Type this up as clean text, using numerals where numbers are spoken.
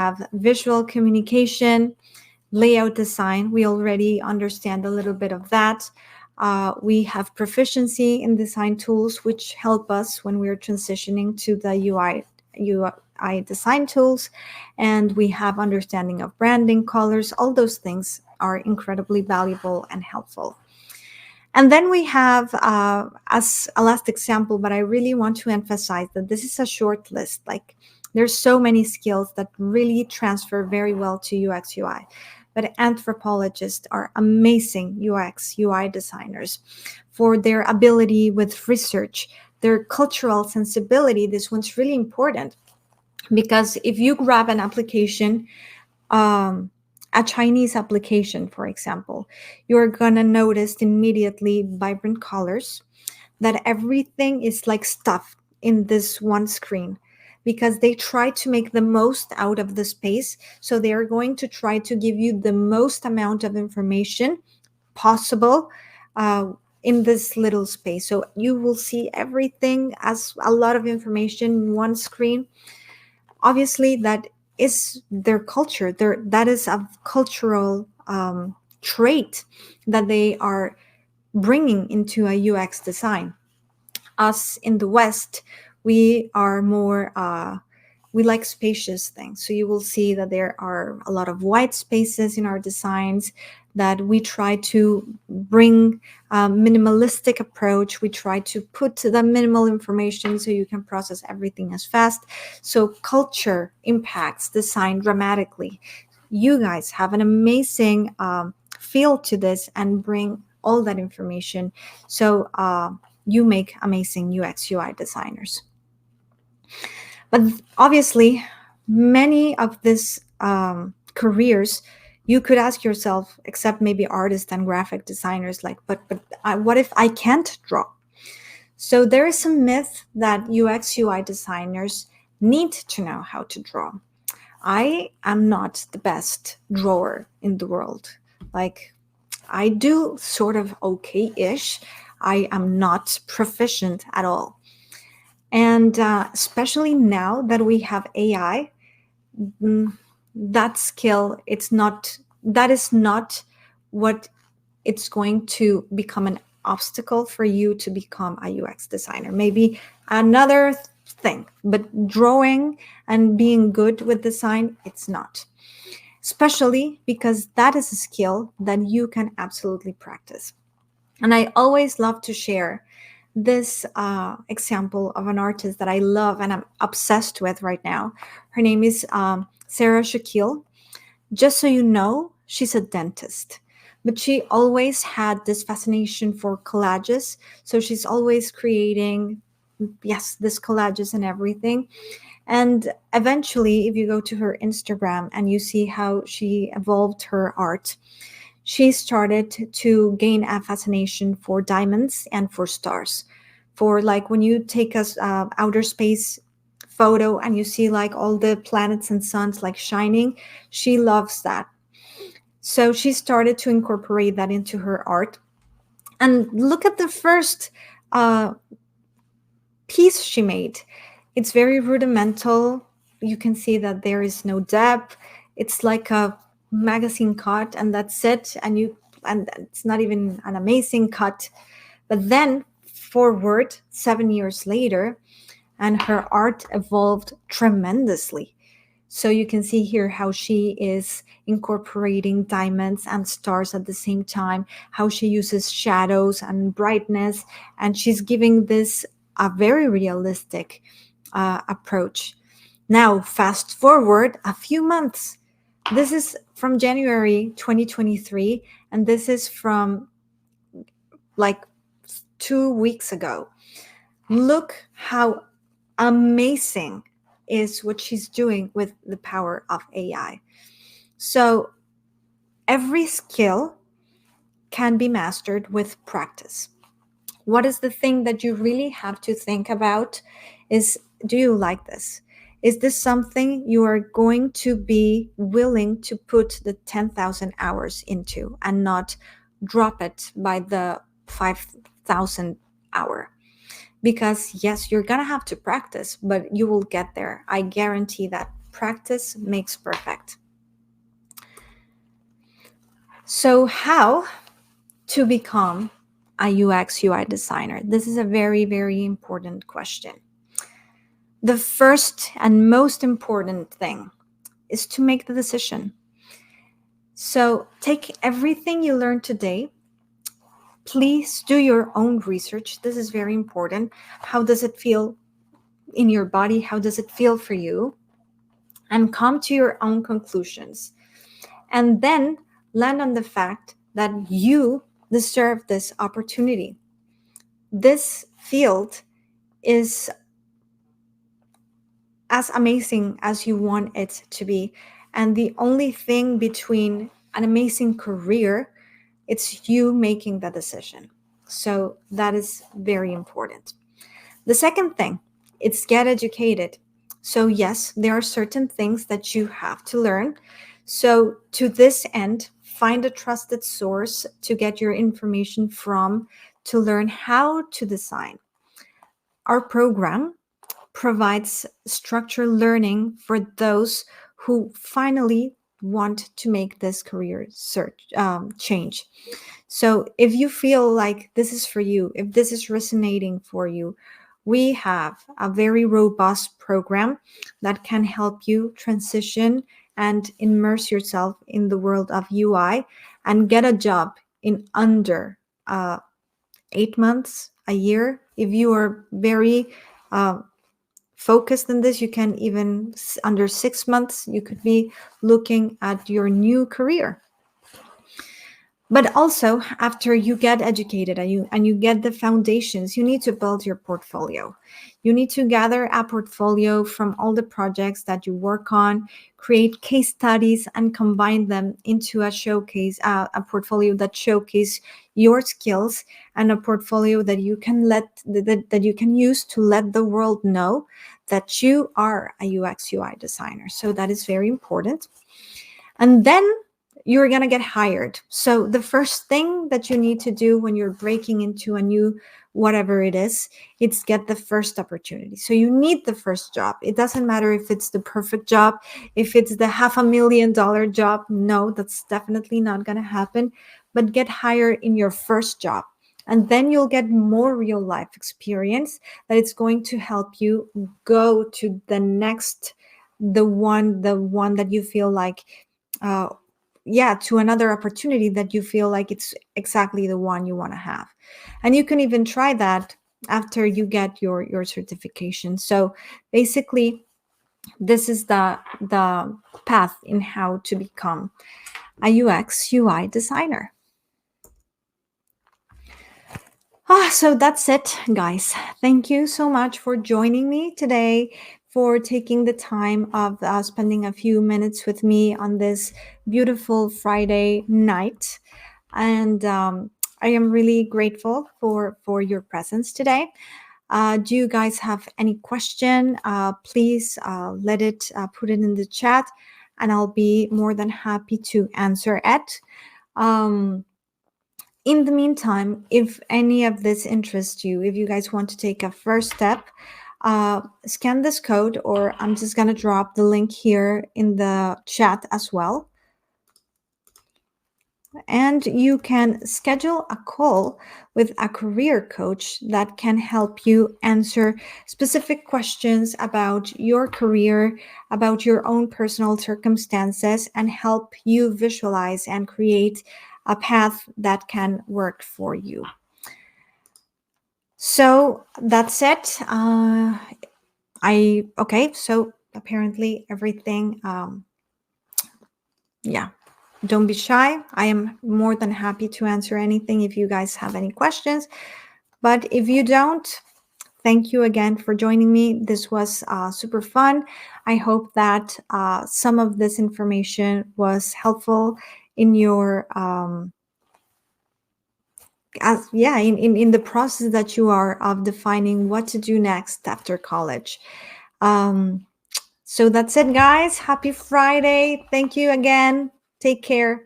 have visual communication, layout design. We already understand a little bit of that. We have proficiency in design tools, which help us when we're transitioning to the UI design tools. And we have understanding of branding, colors. All those things are incredibly valuable and helpful. And then we have, as a last example, but I really want to emphasize that this is a short list. Like, there's so many skills that really transfer very well to UX UI. But anthropologists are amazing UX UI designers for their ability with research, their cultural sensibility. This one's really important because if you grab an application, a Chinese application, for example, you're gonna notice immediately vibrant colors, that everything is like stuffed in this one screen because they try to make the most out of the space. So they are going to try to give you the most amount of information possible in this little space. So you will see everything as a lot of information in one screen. Obviously, that is their culture. That is a cultural trait that they are bringing into a UX design. Us in the West, we are more, we like spacious things. So you will see that there are a lot of white spaces in our designs, that we try to bring a minimalistic approach. We try to put the minimal information so you can process everything as fast. So culture impacts design dramatically. You guys have an amazing feel to this and bring all that information. So you make amazing UX UI designers. But obviously, many of these careers, you could ask yourself, except maybe artists and graphic designers, like, but what if I can't draw? So there is a myth that UX UI designers need to know how to draw. I am not the best drawer in the world. Like, I do sort of okay-ish. I am not proficient at all. And especially now that we have AI, that skill, that is not what it's going to become an obstacle for you to become a UX designer. Maybe another thing, but drawing and being good with design, it's not. Especially because that is a skill that you can absolutely practice. And I always love to share this example of an artist that I love and I'm obsessed with right now. Her name is Sarah Shaquille. Just so you know, she's a dentist, but she always had this fascination for collages. So she's always creating, yes, this collages and everything. And eventually, if you go to her Instagram and you see how she evolved her art, she started to gain a fascination for diamonds and for stars. For like when you take a outer space photo and you see like all the planets and suns like shining, she loves that. So she started to incorporate that into her art. And look at the first piece she made. It's very rudimental. You can see that there is no depth. It's like a magazine cut and that's it. And it's not even an amazing cut. But then forward 7 years later, and her art evolved tremendously. So you can see here how she is incorporating diamonds and stars at the same time, how she uses shadows and brightness, and she's giving this a very realistic approach. Now, fast forward a few months. This is from January 2023, and this is from like 2 weeks ago. Look how amazing is what she's doing with the power of AI. So every skill can be mastered with practice. What is the thing that you really have to think about is, do you like this? Is this something you are going to be willing to put the 10,000 hours into and not drop it by the 5,000 hour? Because yes, you're going to have to practice, but you will get there. I guarantee that practice makes perfect. So how to become a UX UI designer? This is a very, very important question. The first and most important thing is to make the decision. So take everything you learned today. Please do your own research. This is very important. How does it feel in your body? How does it feel for you? And come to your own conclusions. And then land on the fact that you deserve this opportunity. This field is as amazing as you want it to be. And the only thing between an amazing career, it's you making the decision. So that is very important. The second thing, it's get educated. So yes, there are certain things that you have to learn. So to this end, find a trusted source to get your information from, to learn how to design. Our program provides structured learning for those who finally want to make this career change. So if you feel like this is for you, if this is resonating for you, we have a very robust program that can help you transition and immerse yourself in the world of UI and get a job in under 8 months, a year. If you are very focused on this, you can even under 6 months, you could be looking at your new career. But also, after you get educated and you get the foundations, you need to build your portfolio. You need to gather a portfolio from all the projects that you work on, create case studies, and combine them into a showcase, a portfolio that showcase your skills, and a portfolio that you can that you can use to let the world know that you are a UX UI designer. So that is very important. And then you're going to get hired. So the first thing that you need to do when you're breaking into a new whatever it is, it's get the first opportunity. So you need the first job. It doesn't matter if it's the perfect job, if it's the $500,000 job. No, that's definitely not going to happen. But get hired in your first job. And then you'll get more real life experience that it's going to help you go to the next, the one that you feel like, to another opportunity that you feel like it's exactly the one you want to have. And you can even try that after you get your certification. So basically, this is the path in how to become a UX UI designer. So that's it, guys. Thank you so much for joining me today, for taking the time of spending a few minutes with me on this beautiful Friday night. And I am really grateful for your presence today. Do you guys have any question? Please put it in the chat, and I'll be more than happy to answer it. In the meantime, if any of this interests you, if you guys want to take a first step, scan this code, or I'm just going to drop the link here in the chat as well. And you can schedule a call with a career coach that can help you answer specific questions about your career, about your own personal circumstances, and help you visualize and create a path that can work for you. So that's it. So apparently everything, don't be shy. I am more than happy to answer anything if you guys have any questions. But if you don't, thank you again for joining me. This was super fun. I hope that some of this information was helpful in your in the process that you are of defining what to do next after college. So that's it, guys. Happy Friday. Thank you again. Take care.